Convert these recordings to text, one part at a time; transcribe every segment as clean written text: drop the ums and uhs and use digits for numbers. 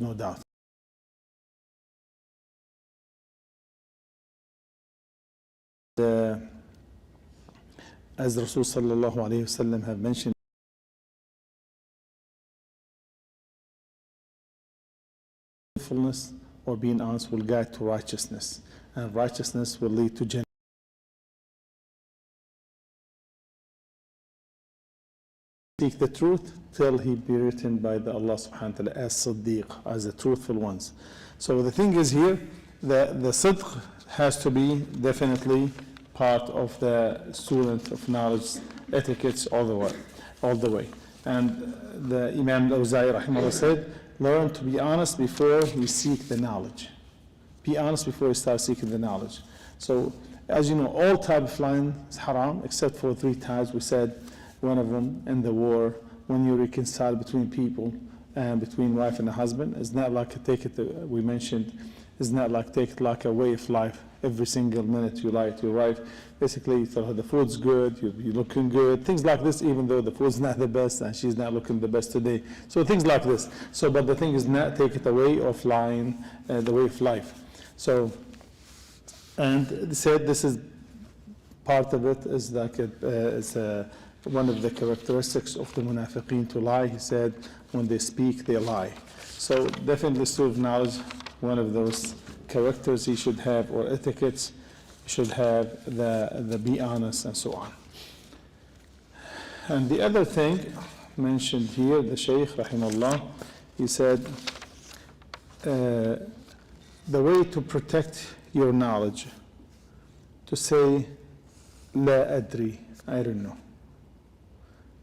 no doubt. As Rasul sallallahu alayhi wasallam have mentioned, or being honest will guide to righteousness, and righteousness will lead to Jannah. Seek the truth till he be written by the Allah subhanahu wa ta'ala as Siddiq, as the truthful ones. So the thing is here, the Sidq has to be definitely part of the student of knowledge, etiquettes all the way. And the Imam al-Awza'i rahimahullah said, learn to be honest before you seek the knowledge. Be honest before you start seeking the knowledge. So, as you know, all type of lying is haram, except for 3 times. We said one of them in the war, when you reconcile between people and between wife and a husband. It's not like we mentioned, it's not like take it like a way of life. Every single minute you lie to your wife. Basically, you tell her the food's good, you're looking good, things like this, even though the food's not the best and she's not looking the best today. So things like this. So, but the thing is not take it away of lying, the way of life. So, and they said this is part of it is like one of the characteristics of the munafiqeen to lie. He said when they speak, they lie. So definitely student of knowledge, one of those characters he should have, or etiquettes, should have the be honest and so on. And the other thing mentioned here, the Shaykh rahimahullah, he said the way to protect your knowledge, to say la adri, I don't know.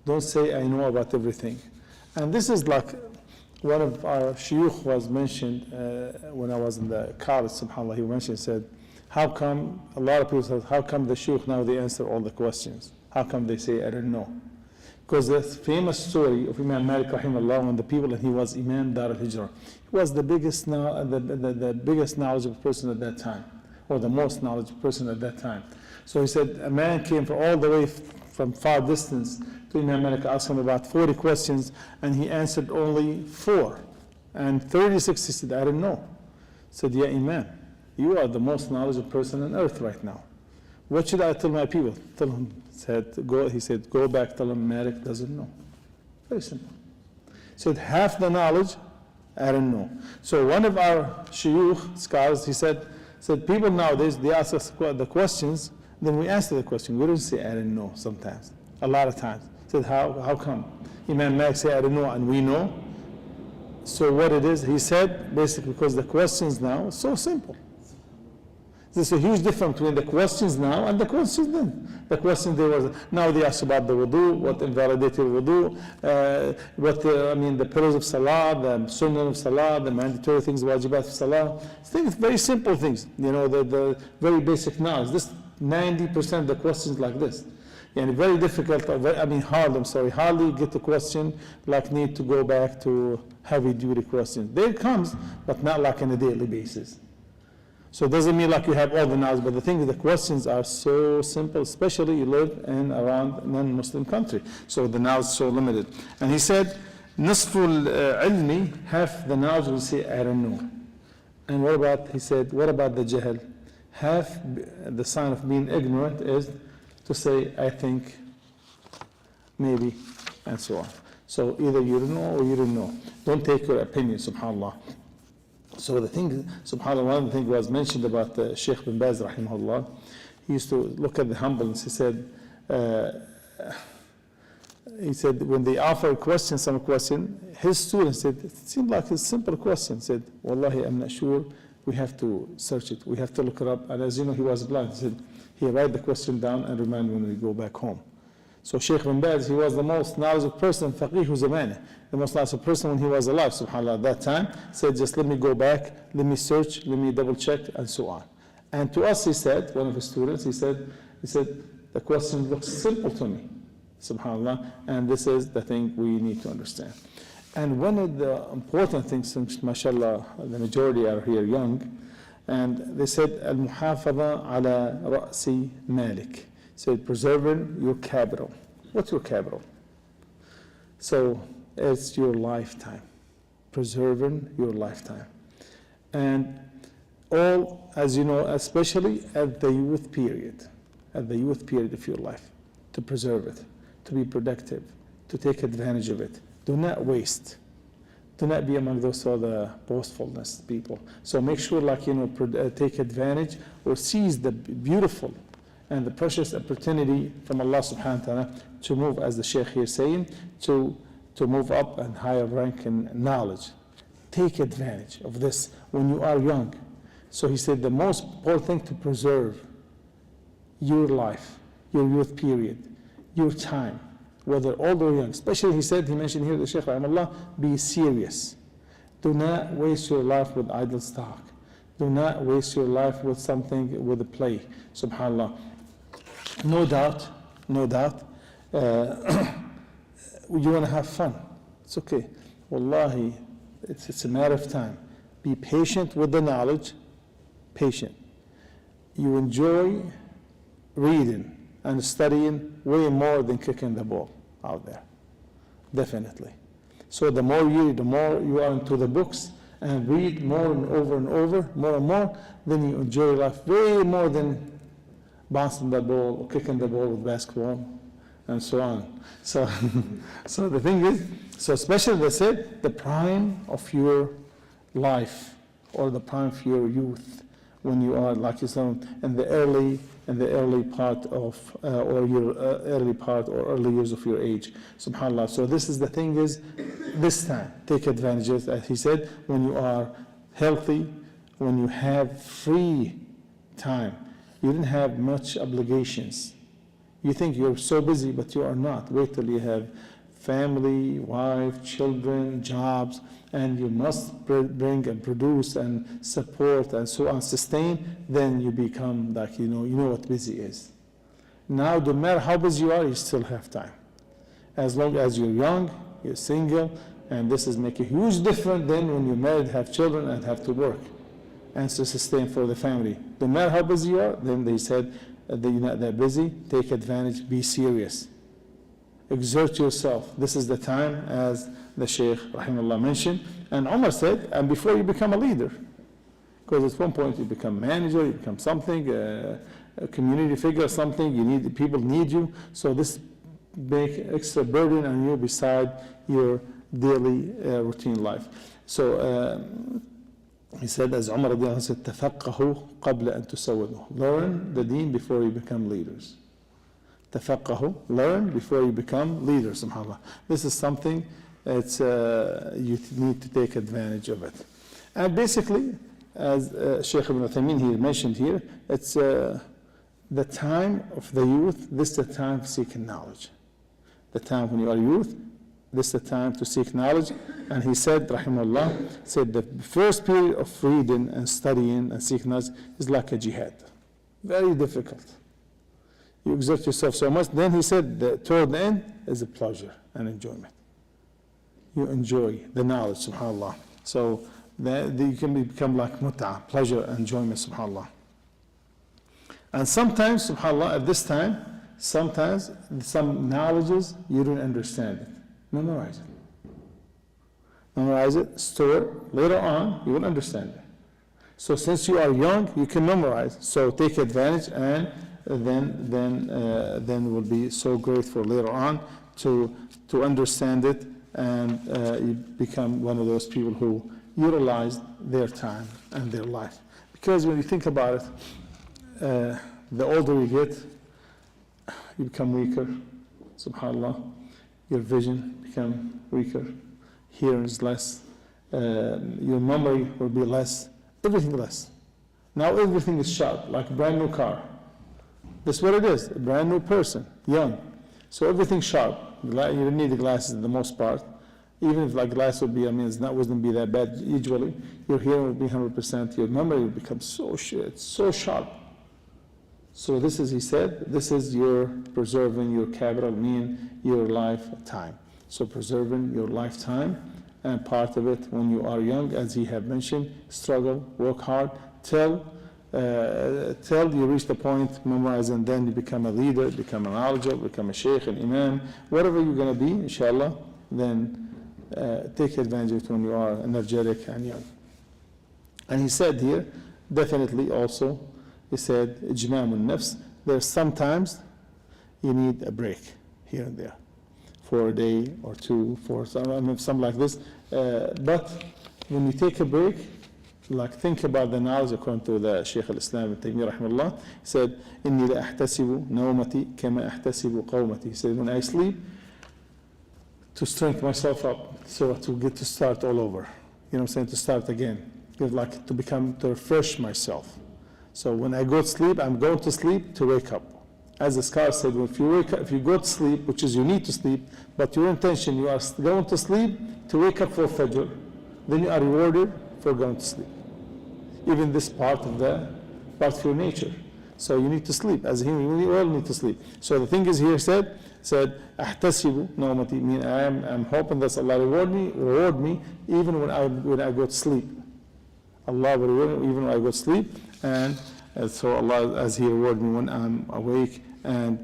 Don't say I know about everything. And this is like one of our shuyukh was mentioned when I was in the college, subhanAllah, he mentioned, said, how come, a lot of people said, how come the shuyukh now they answer all the questions? How come they say, I don't know? Because the famous story of Imam Malik rahimahullah, when the people, and he was Imam Dar al-Hijrah, he was the biggest knowledgeable person at that time, or the most knowledgeable person at that time. So he said, a man came from all the way from far distance to Imam Malik, asked him about 40 questions, and he answered only 4. And 36, he said, I don't know. He said, yeah, Imam, you are the most knowledgeable person on earth right now. What should I tell my people? Tell him, he said, go back, tell him Malik doesn't know. Very simple. He said, half the knowledge, I don't know. So one of our shuyukh scholars, he said, people nowadays, they ask us the questions, then we answer the question. We don't say, I don't know sometimes, a lot of times. He said, how come? Imam Malik said, I don't know, and we know. So what it is, he said, basically because the questions now are so simple. There's a huge difference between the questions now and the questions then. The questions now they ask about the wudu, what invalidated wudu, the pillars of salah, the sunnah of salah, the mandatory things, wajibat of salah. Things, very simple things, the very basic knowledge. This 90% of the questions like this. And very difficult, hardly get a question like need to go back to heavy duty questions. There it comes, but not like on a daily basis. So it doesn't mean like you have all the knowledge, but the thing is the questions are so simple, especially you live in around a non-Muslim country. So the knowledge is so limited. And he said, Nisful ilmi, half the knowledge will say, I don't know. And what about the jahl? Half the sign of being ignorant is to say, I think, maybe, and so on. So either you don't know or you don't know. Don't take your opinion, subhanAllah. So the thing, subhanAllah, one of the things was mentioned about Shaykh bin Baz, rahimahullah. He used to look at the humbleness. He said, when they offer some question, his students said, it seemed like a simple question. He said, Wallahi, I'm not sure. We have to search it. We have to look it up. And as you know, he was blind. He said, he write the question down and remind when we go back home. So Shaykh bin Baz, he was the most knowledgeable person, faqih zamani, the most knowledgeable person when he was alive, subhanAllah, at that time, said, just let me go back, let me search, let me double check, and so on. And to us, he said, one of his students, he said, the question looks simple to me, subhanAllah, and this is the thing we need to understand. And one of the important things, since mashallah, the majority are here young, and they said, al-muhafadha ala ra'si malik. So preserving your capital. What's your capital? So it's your lifetime. preserving your lifetime. And all, as you know, especially at the youth period of your life, to preserve it, to be productive, to take advantage of it. Do not waste. Do not be among those other boastfulness people. So make sure, take advantage or seize the beautiful and the precious opportunity from Allah subhanahu wa ta'ala to move, as the Shaykh here is saying, to move up and higher rank in knowledge. Take advantage of this when you are young. So he said the most important thing to preserve your life, your youth period, your time, whether old or young. Especially he mentioned here, the Shaykh rahimahullah, be serious. Do not waste your life with idle stock. Do not waste your life with something, with a play. SubhanAllah. No doubt, you want to have fun. It's okay. Wallahi, it's a matter of time. Be patient with the knowledge. Patient. You enjoy reading and studying way more than kicking the ball out there. Definitely. So the more you are into the books and read more and over, more and more, then you enjoy life way more than bouncing the ball or kicking the ball with basketball and so on. So, so the thing is, so especially they said the prime of your life or the prime of your youth, when you are like you said in the early part of or early years of your age. SubhanAllah. So this is the thing is, this time take advantage of it. As he said, when you are healthy, when you have free time, you didn't have much obligations. You think you're so busy, but you are not. Wait till you have family, wife, children, jobs, and you must bring and produce and support and so on, sustain, then you become like, you know what busy is. Now, no matter how busy you are, you still have time. As long as you're young, you're single, and this is make a huge difference than when you're married, have children, and have to work and to sustain for the family. No matter how busy you are, then they said that you're not that busy, take advantage, be serious. Exert yourself. This is the time, as the Shaykh rahimahullah mentioned. And Umar said, and before you become a leader, because at one point you become manager, you become something, a community figure, something, people need you. So this make extra burden on you beside your daily routine life. So he said, as Umar radiallahu anhu said, تَفَقَّهُ قَبْلَ أَن تُسَوِّدُهُ. Learn the deen before you become leaders. تفقهوا, learn before you become leaders, subhanAllah. This is something that's you need to take advantage of it. And basically, as Shaykh ibn Uthaymeen here mentioned here, it's the time of the youth, this is the time of seeking knowledge. The time when you are youth, this is the time to seek knowledge. And he said, rahimahullah, said the first period of reading and studying and seeking knowledge is like a jihad. Very difficult. You exert yourself so much. Then he said the toward the end is a pleasure and enjoyment. You enjoy the knowledge, subhanAllah. So you can become like mut'ah, pleasure and enjoyment, subhanAllah. And sometimes, subhanAllah, at this time, sometimes some knowledges you don't understand it. Memorize it. Memorize it, store it. Later on, you will understand it. So since you are young, you can memorize. So take advantage, and then will be so grateful later on to understand it, and you become one of those people who utilize their time and their life. Because when you think about it, the older you get, you become weaker, subhanAllah. Your vision become weaker, hearing is less, your memory will be less, everything less. Now everything is sharp, like a brand new car. That's what it is, a brand new person, young. So everything's sharp. You don't need the glasses for the most part. Even if like glass would be, wouldn't be that bad usually. Your hearing will be 100%, your memory will become so sharp. So this is, he said, this is your preserving your capital, mean your lifetime. So preserving your lifetime, and part of it when you are young, as he have mentioned, struggle, work hard, till you reach the point, memorize, and then you become a leader, become a knowledgeable, become a sheikh, an imam, whatever you're going to be, inshallah, then take advantage of it when you are energetic and young. And he said here, definitely also, he said, ijmamun nafs, there's sometimes you need a break here and there for a day or two, for something like this. But when you take a break, like think about the knowledge according to the Shaykh al-Islam ibn Taymiyyah rahimahullah, he said, إِنِّي لَأَحْتَسِبُ نَوْمَتِي كَمَا أَحْتَسِبُ قَوْمَتِي. He said, when I sleep, to strengthen myself up, so to get to start all over. You know what I'm saying? To start again. Like to refresh myself. So when I go to sleep, I'm going to sleep to wake up. As the scholar said, if you wake up, if you go to sleep, which is you need to sleep, but your intention, you are going to sleep to wake up for Fajr, then you are rewarded for going to sleep. Even this part of your nature. So you need to sleep. As a human, we all need to sleep. So the thing is here said, أحتسب نومتي, mean I'm hoping that Allah reward me even when I go to sleep. Allah will reward me even when I go to sleep, and so Allah, as He reward me when I'm awake and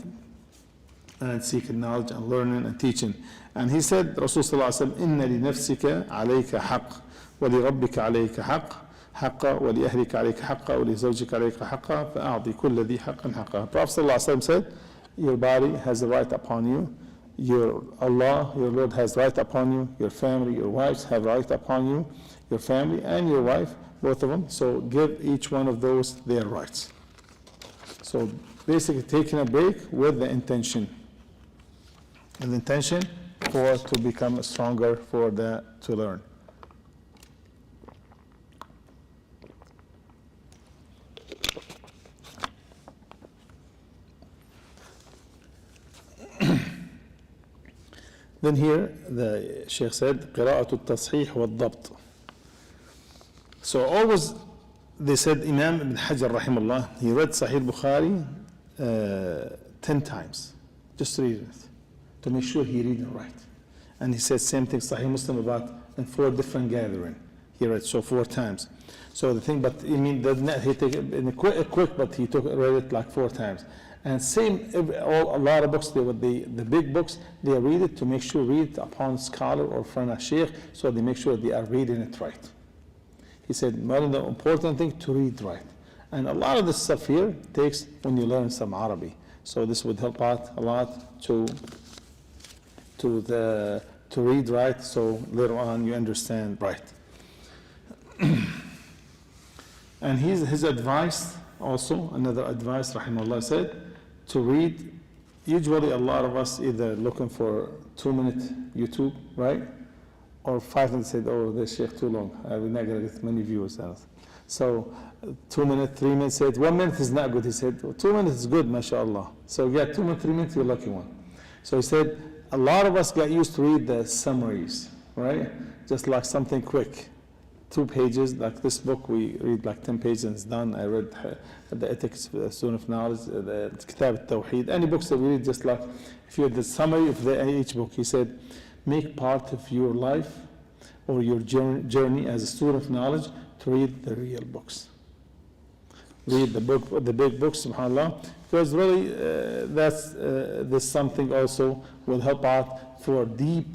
seeking knowledge and learning and teaching. And he said, Rasulullah sallallahu alaihi wasallam, إن لنفسك عليك حق ولربك عليك حق حق ولأهلك عليك حق ولزوجك عليك حق فأعطي كل ذي حق حقه. Prophet sallallahu alaihi wasallam said, your body has a right upon you, your Lord has right upon you, your family, your wives have right upon you, your family and your wife, both of them. So give each one of those their rights. So basically taking a break with the intention, and the intention to become stronger to learn. Then here the Shaykh said, قراءة التصحيح والضبط. So always they said Imam Ibn Hajar rahimahullah, he read Sahih Bukhari 10 times, just to read it, to make sure he read it right. And he said same thing Sahih Muslim about in 4 different gatherings. He read so 4 times. So the thing, but I mean, he take it in a quick, but he read it like 4 times. And same, a lot of books, the big books, they read it to make sure, read it upon scholar or friend of Shaykh, so they make sure they are reading it right. He said, one of the important thing to read right. And a lot of this stuff here takes when you learn some Arabic. So this would help out a lot to read right, so later on you understand right. And his advice, also another advice, rahimahullah, said to read. Usually a lot of us either looking for 2-minute YouTube, right? Or 5 minutes, said, oh, this Shaykh too long. We're not going to get many views. So 2 minutes, 3 minutes, said 1 minute is not good. He said, 2 minutes is good, mashallah. So yeah, 2 minutes, 3 minutes, you're lucky one. So he said, a lot of us got used to read the summaries, right? Just like something quick. 2 pages, like this book, we read like 10 pages and it's done. I read the Ethics, Student of Knowledge, the Kitab al-Tawheed, any books that we read, just like, if you had the summary of each book, he said, make part of your life or your journey as a student of knowledge to read the real books. Read the big books, subhanAllah, because really this something also will help out for deep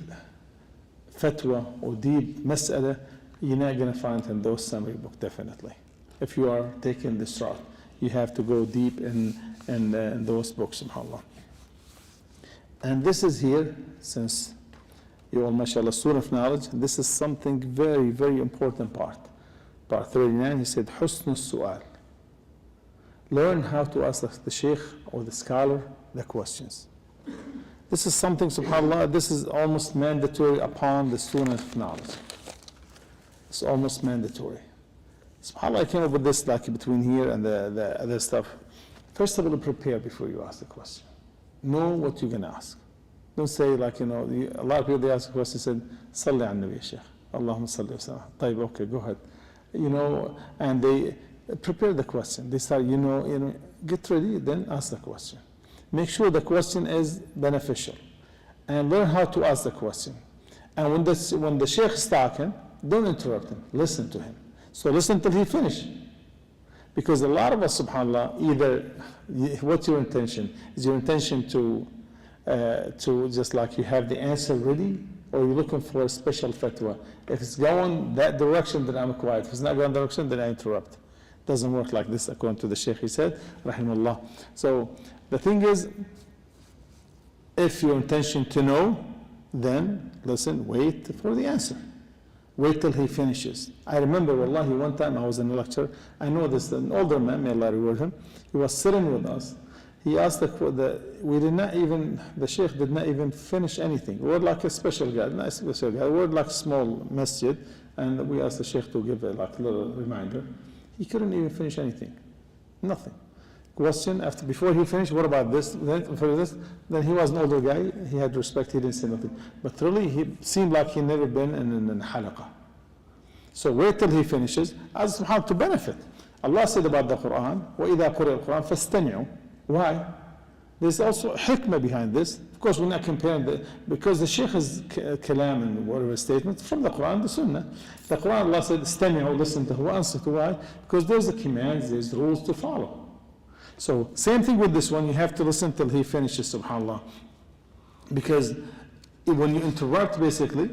fatwa or deep mas'ala. You're not going to find in those summary books, definitely. If you are taking this route, you have to go deep in those books, subhanAllah. And this is here, since you all, mashallah, student of knowledge, this is something very, very important part. Part 39, he said, حسن السؤال. Learn how to ask the Shaykh or the scholar the questions. This is something, subhanAllah, this is almost mandatory upon the student of knowledge. It's almost mandatory. SubhanAllah, I came up with this like between here and the other stuff. First of all, prepare before you ask the question. Know what you're going to ask. Don't say like, a lot of people, they ask a question, said, Salli ala Nabi Shaykh. Allahumma salli wa sallam. Taib, okay, go ahead. And they prepare the question. They start, get ready, then ask the question. Make sure the question is beneficial. And learn how to ask the question. And when the Shaykh is talking, don't interrupt him. Listen to him. So listen till he finish. Because a lot of us, subhanAllah, either, what's your intention? Is your intention to just like you have the answer ready or you're looking for a special fatwa. If it's going that direction, then I'm quiet. If it's not going that direction, then I interrupt. Doesn't work like this, according to the Shaykh, he said, rahimahullah. So the thing is, if your intention to know, then listen, wait for the answer. Wait till he finishes. I remember, wallahi, one time I was in a lecture. I know this, an older man, may Allah reward him. He was sitting with us. He asked we did not even, the Shaykh did not even finish anything. We were like a special guy, not a special guy. We were like a small masjid, and we asked the Shaykh to give a little reminder. He couldn't even finish anything. Nothing. Question after, before he finished, what about this? Then he was an older guy. He had respect. He didn't say nothing. But really, he seemed like he never been in halaqah. So wait till he finishes, as subhanahu to benefit. Allah said about the Quran, وَإِذَا قُرِئَ الْقُرْآنَ فَاسْتَمِعُوا. Why? There's also hikmah behind this. Of course, we're not comparing because the Shaykh is kalam and whatever statements from the Quran, the Sunnah. The Quran, Allah said, استمعوا, listen to who answer to why? Because there's a commands, there's rules to follow. So same thing with this one, you have to listen till he finishes, subhanAllah. Because when you interrupt basically,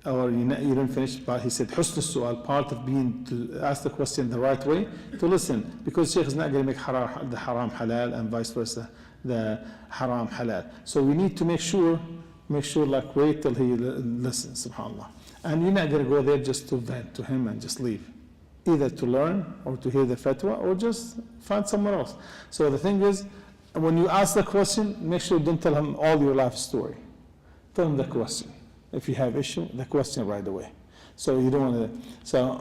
or you don't finish, but he said, husn al-su'al, part of being to ask the question the right way, to listen. Because Shaykh is not going to make the haram halal and vice versa, the haram halal. So we need to make sure like wait till he listens, subhanAllah. And you're not going to go there just to vent to him and just leave. Either to learn or to hear the fatwa or just find somewhere else. So the thing is, when you ask the question, make sure don't tell him all your life story. Tell him the question. If you have issue, the question right away. So you don't want to, so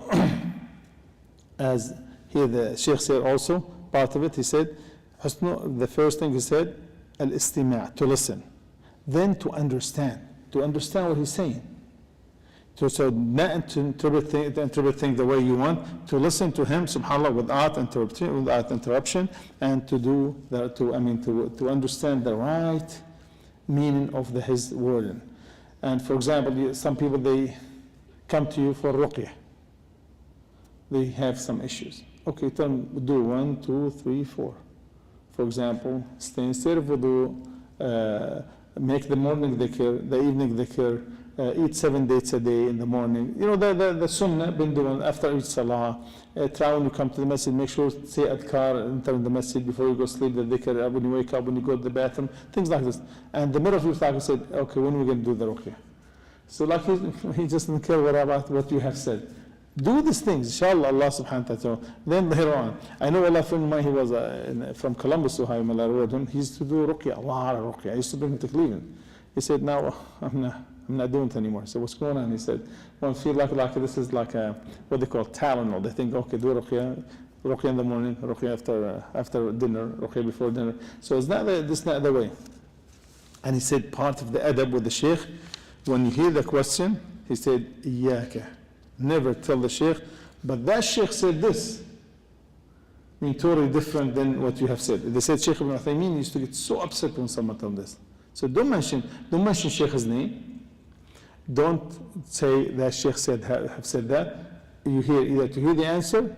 as here the Shaykh said also, part of it, he said, the first thing he said, al-istima', to listen. Then to understand what he's saying. So not to interpret things the way you want, to listen to him, subhanAllah, without interruption, and to understand the right meaning of his wording. And for example, some people, they come to you for ruqyah. They have some issues. Okay, tell them, do 1, 2, 3, 4. For example, instead of wudu, make the morning dhikr, the evening dhikr, eat 7 dates a day in the morning. You know, the sunnah been doing after each salah. Try when you come to the masjid, make sure to say adkar, enter in the masjid before you go sleep, the dhikr, when you wake up, when you go to the bathroom, things like this. And the middle of your talk, he said, okay, when are we going to do the ruqyah? So like he just didn't care about what you have said. Do these things, inshallah, Allah subhanahu wa ta'ala. Then later on, I know Allah from he was from Columbus, Ohio, he used to do ruqyah, a lot of ruqyah. I used to bring him to Cleveland. He said, now I'm not doing it anymore. So what's going on? He said, well, I feel like this is like what they call Tylenol. They think, okay, do ruqyah in the morning, ruqyah after dinner, ruqyah before dinner. So it's not this not the way. And he said, part of the adab with the Shaykh, when you hear the question, he said, Iyaka. Never tell the Shaykh, but that Shaykh said this. I mean, totally different than what you have said. They said Shaykh ibn Uthaymeen used to get so upset when someone told this. So don't mention Shaykh's name. Don't say that Shaykh have said that. You hear either to hear the answer,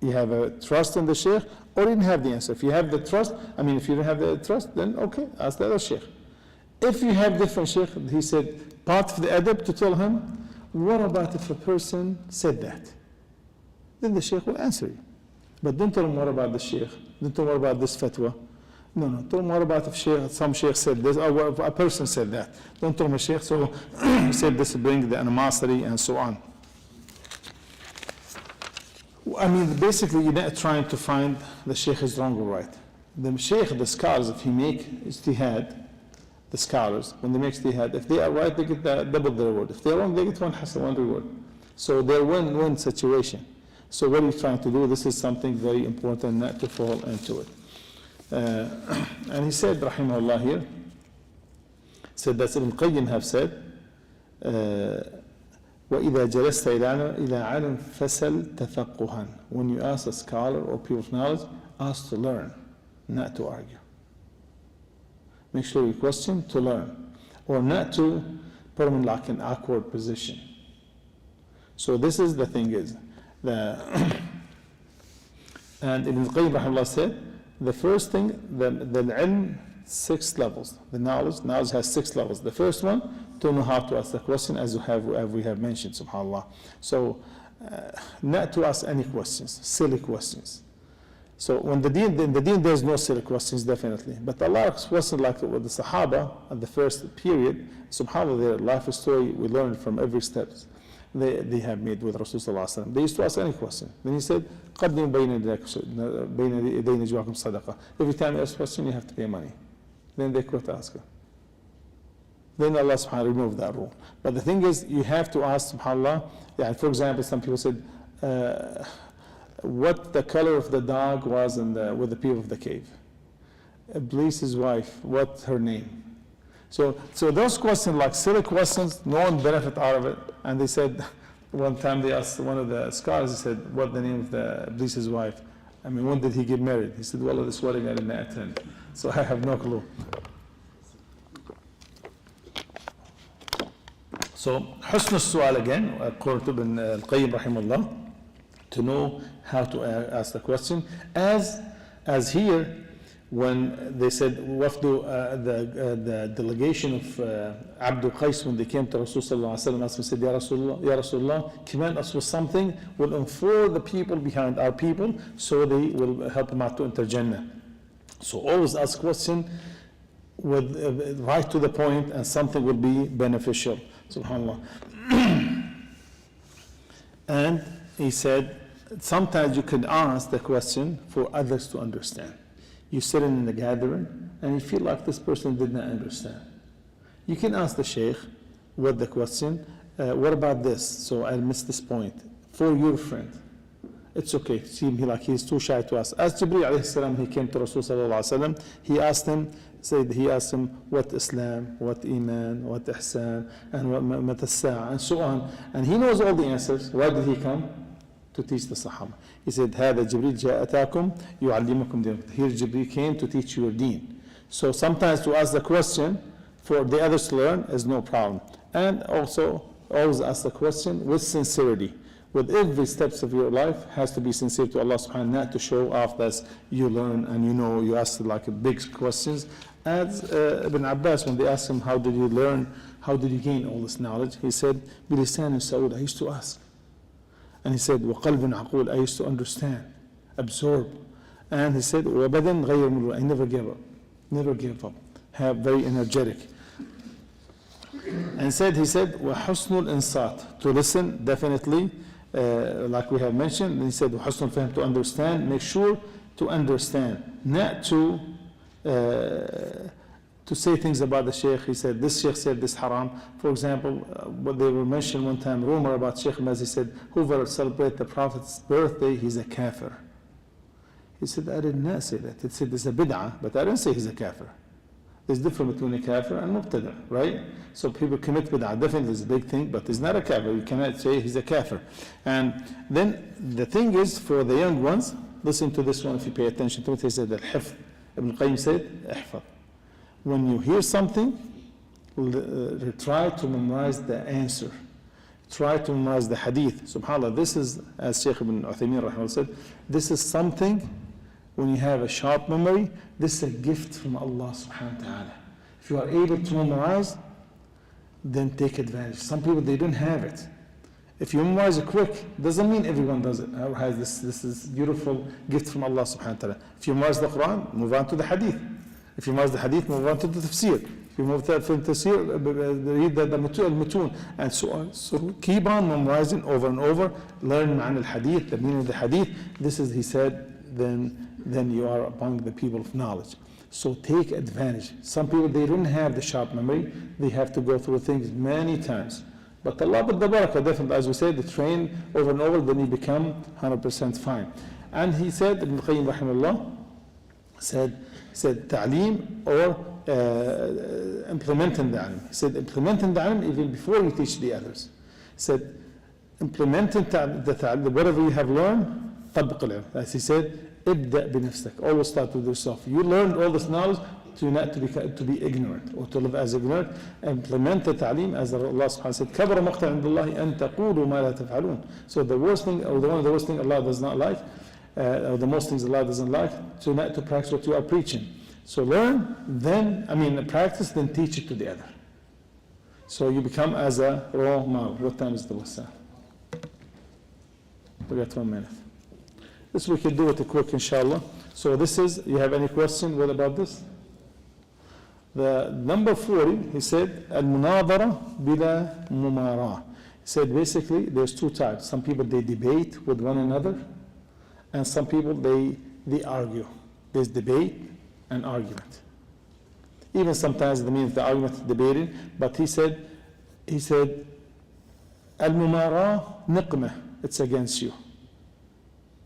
you have a trust in the Shaykh, or you didn't have the answer. If you have the trust, if you don't have the trust, then okay, ask the other Shaykh. If you have different Shaykh, he said, part of the adab to tell him, what about if a person said that? Then the Shaykh will answer you. But don't tell him what about the Shaykh. Don't tell him what about this fatwa. No, tell him what about if some Shaykh said this, or a person said that. Don't tell him a Shaykh, so he said this brings the animosity and so on. Basically, you're not trying to find the Shaykh is wrong or right. The Shaykh, the scholars, if he make ijtihad, the scholars, when they make ijtihad, if they are right, they get double the reward. If they're wrong, they get one reward. So they're win-win situation. So what are you trying to do? This is something very important not to fall into it. And he said, rahimahullah here, said that Ibn Qayyim have said, وَإِذَا جَلَسْتَ إِلَى عَلَمْ فَسَلْ تَفَقُّهًا. When you ask a scholar or people of knowledge, ask to learn, not to argue. Make sure you question to learn, or not to put them in like an awkward position. So this is the thing is, and Ibn Qayyim rahimahullah said, the first thing, the ilm 6 levels. The knowledge has 6 levels. The first one, to know how to ask the question, as we have mentioned, subhanAllah. So, not to ask any questions, silly questions. So when in the deen there's no silly questions, definitely. But Allah asks questions like with the Sahaba at the first period, subhanAllah, their life story, we learn from every step they have made with Rasulullah. They used to ask any question. Then he said, قَدِّمْ بَيْنَ يَدَيْ نَجْوَاكُمْ صَدَقَةً. Every time you ask a question, you have to pay money. Then they quit asking. Then Allah subhanahu wa ta'ala removed that rule. But the thing is, you have to ask, subhanAllah, for example, some people said, what the color of the dog was with the people of the cave. Iblis's wife, what's her name? So those questions, like silly questions, no one benefit out of it. And they said, one time they asked one of the scholars, he said, what the name of the Iblis's wife? I mean, when did he get married? He said, well, this wedding I didn't attend. So I have no clue. So, حسن السؤال again, according to Ibn al-Qayyim rahimahullah, to know how to ask the question. As here, when they said, the delegation of Abdul Qais, when they came to Rasulullah sallallahu alaihi wasallam, said, Ya Rasulullah, command us with something, will inform the people behind our people, so they will help them out to enter Jannah. So always ask question with right to the point, and something will be beneficial. SubhanAllah. And he said, sometimes you can ask the question for others to understand. You sit in the gathering and you feel like this person did not understand. You can ask the Shaykh with the question, what about this? So I missed this point. For your friend. It's okay. See him like he's too shy to ask. As Jibreel alayhi salam, he came to Rasulullah sallallahu alaihi wasallam, he asked him what Islam, what Iman, what Ihsan, and what Mata Sa'a, and so on. And he knows all the answers. Why did he come? To teach the Sahaba. He said, هذا جبريل جاء أتاكم يعلمكم دينكم. Here Jibreel came to teach you your deen. So sometimes to ask the question for the others to learn is no problem. And also always ask the question with sincerity. With every steps of your life has to be sincere to Allah subhanahu wa ta'ala, not to show off that you learn and you ask like big questions. As Ibn Abbas, when they asked him, how did you learn, how did you gain all this knowledge? He said, بِلِسَانٍ سَعُودٍ, I used to ask. And he said, وَقَلْبٍ عَقُولٍ, I used to understand, absorb. And he said, وَبَدًا غَيْرٍ مُلْوَ, I never gave up, have very energetic. And he said, وَحُسْنُ الْإِنصَاتِ, to listen, definitely, like we have mentioned. And he said, وَحُسْنُ الْفَهْمِ, to understand, make sure to understand, not to say things about the Shaykh. He said, this Shaykh said this haram. For example, what they were mentioned one time, rumor about Shaykh Maz, he said, whoever celebrates the Prophet's birthday, he's a kafir. He said, I did not say that. He said, it's a bid'ah, but I didn't say he's a kafir. There's difference between a kafir and mubtada, right? So people commit bid'ah, definitely is a big thing, but he's not a kafir. You cannot say he's a kafir. And then the thing is, for the young ones, listen to this one if you pay attention to it. He said, al-hifz. Ibn al-Qayyim said, ihfaz. When you hear something, try to memorize the answer. Try to memorize the hadith. SubhanAllah, this is, as Shaykh ibn Uthaymeen rahimahullah said, this is something, when you have a sharp memory, this is a gift from Allah subhanahu wa ta'ala. If you are able to memorize, then take advantage. Some people, they don't have it. If you memorize it quick, doesn't mean everyone does it, or has this is beautiful gift from Allah subhanahu wa ta'ala. If you memorize the Quran, move on to the hadith. If you memorize the hadith, move on to the tafsir. If you move to the tafsir, read the mutun, and so on. So keep on memorizing over and over, learn ma'an al-hadith, the meaning of the hadith. This is, he said, then you are among the people of knowledge. So take advantage. Some people, they don't have the sharp memory. They have to go through things many times. But Allah with the barakah, definitely, as we said, they train over and over, then you become 100% fine. And he said, Ibn Qayyim rahimahullah, said ta'aleem, or implementing the ilm. He said implementing the ilm even before you teach the others. He said implementing whatever you have learned, طبق العلم. As he said, ابدأ بنفسك. Always start with yourself. You learned all this knowledge to be ignorant or to live as ignorant. Implement the ta'aleem, as Allah subhanahu wa ta'ala said, كبر مقتا عند الله أن تقولوا ما لا تفعلون. So the worst thing, or one of the worst things Allah does not like, or the most things Allah doesn't like, to not to practice what you are preaching. So learn, then, practice, then teach it to the other. So you become as a role model. What time is the wasa? We got 1 minute. This we can do it quick, inshallah. So this is, you have any question? What about this? The number 40, he said, al-munadara bila mumara. He said basically there's two types. Some people they debate with one another, and some people they argue. There's debate and argument. Even sometimes it means the argument is debating, but he said al-mumara niqmah, it's against you.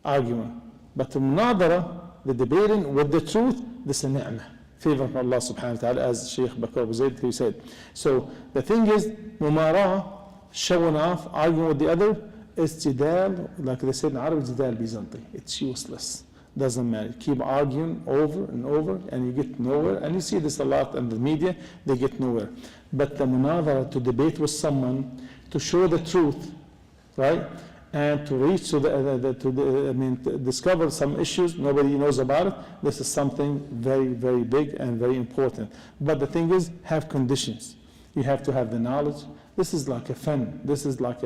Argument. But the munadara, the debating with the truth, this is a ni'mah. Favor from Allah subhanahu wa ta'ala, as Shaykh Bakr Zayd he said. So the thing is, mumara, showing off, arguing with the other, is jidal, like they said in Arabic, jidal bizanti. It's useless. Doesn't matter. Keep arguing over and over, and you get nowhere. And you see this a lot in the media, they get nowhere. But the munadara, to debate with someone, to show the truth, right? And to reach to discover some issues nobody knows about it. This is something very, very big and very important. But the thing is, have conditions. You have to have the knowledge. This is like a fun. This is like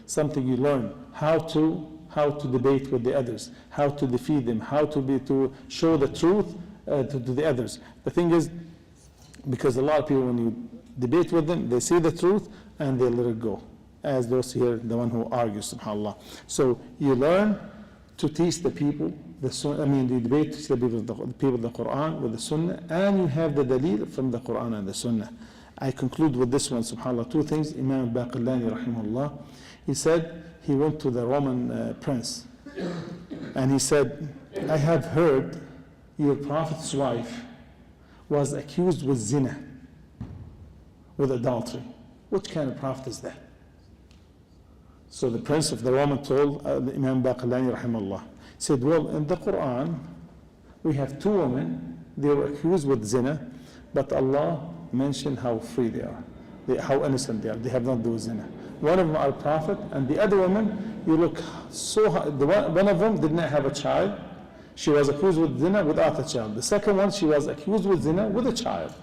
something you learn how to debate with the others, how to defeat them, how to show the truth to the others. The thing is, because a lot of people, when you debate with them, they say the truth and they let it go. As those here, the one who argues, subhanAllah. So you learn to teach the people, the debate, teach the people the Quran with the Sunnah, and you have the dalil from the Quran and the Sunnah. I conclude with this one, subhanAllah, two things. Imam Bakr, rahimahullah, he said he went to the Roman prince, and he said, I have heard your prophet's wife was accused with zina, with adultery. Which kind of prophet is that? So the prince of the Roman told Imam Bakr, rahimahullah, said, well, in the Quran, we have two women, they were accused with zina, but Allah mentioned how free they are, how innocent they are, they have not done zina. One of them are prophet, and the other woman, you look so high, one of them did not have a child, she was accused with zina without a child. The second one, she was accused with zina with a child.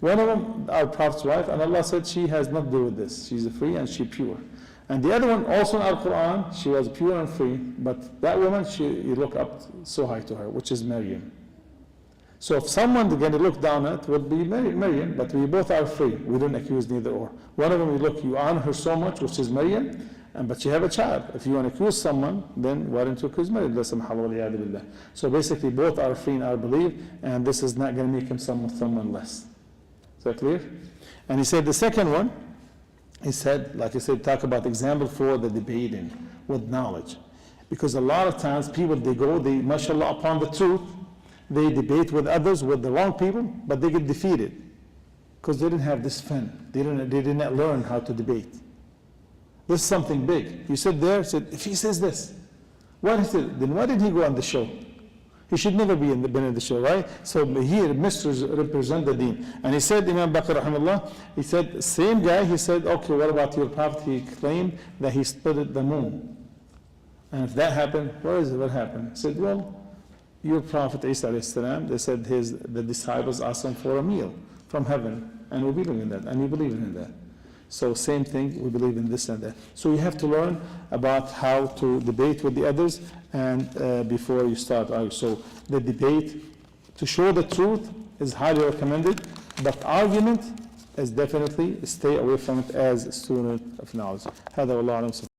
One of them, our prophet's wife, and Allah said she has not to do with this, she's free and she's pure. And the other one, also in Al-Quran, she was pure and free, but that woman, you look up so high to her, which is Maryam. So if someone going to look down at, would be Maryam, but we both are free. We don't accuse neither or. One of them, you honor her so much, which is Maryam, but you have a child. If you want to accuse someone, then why don't you accuse Maryam? So basically, both are free in our belief, and this is not going to make him someone less. Is that clear? And he said the second one, he said, like I said, talk about example for the debating with knowledge. Because a lot of times people, they mashallah, upon the truth, they debate with others, with the wrong people, but they get defeated. Because they didn't have this fun. They did not learn how to debate. This is something big. You sit there, said, if he says this, then why did he go on the show? He should never been in the show, right? So here, misrepresent the deen. And he said, Imam Bakr, rahimahullah, he said, same guy, he said, okay, what about your prophet? He claimed that he split the moon. And if that happened, what happened? He said, well, your prophet Isa alayhi salam, they said the disciples asked him for a meal from heaven, and we believe in that, and we believe in that. So same thing, we believe in this and that. So you have to learn about how to debate with the others, and before you start. So the debate, to show the truth, is highly recommended, but argument is definitely stay away from it as a student of knowledge. هذا والله أعلم.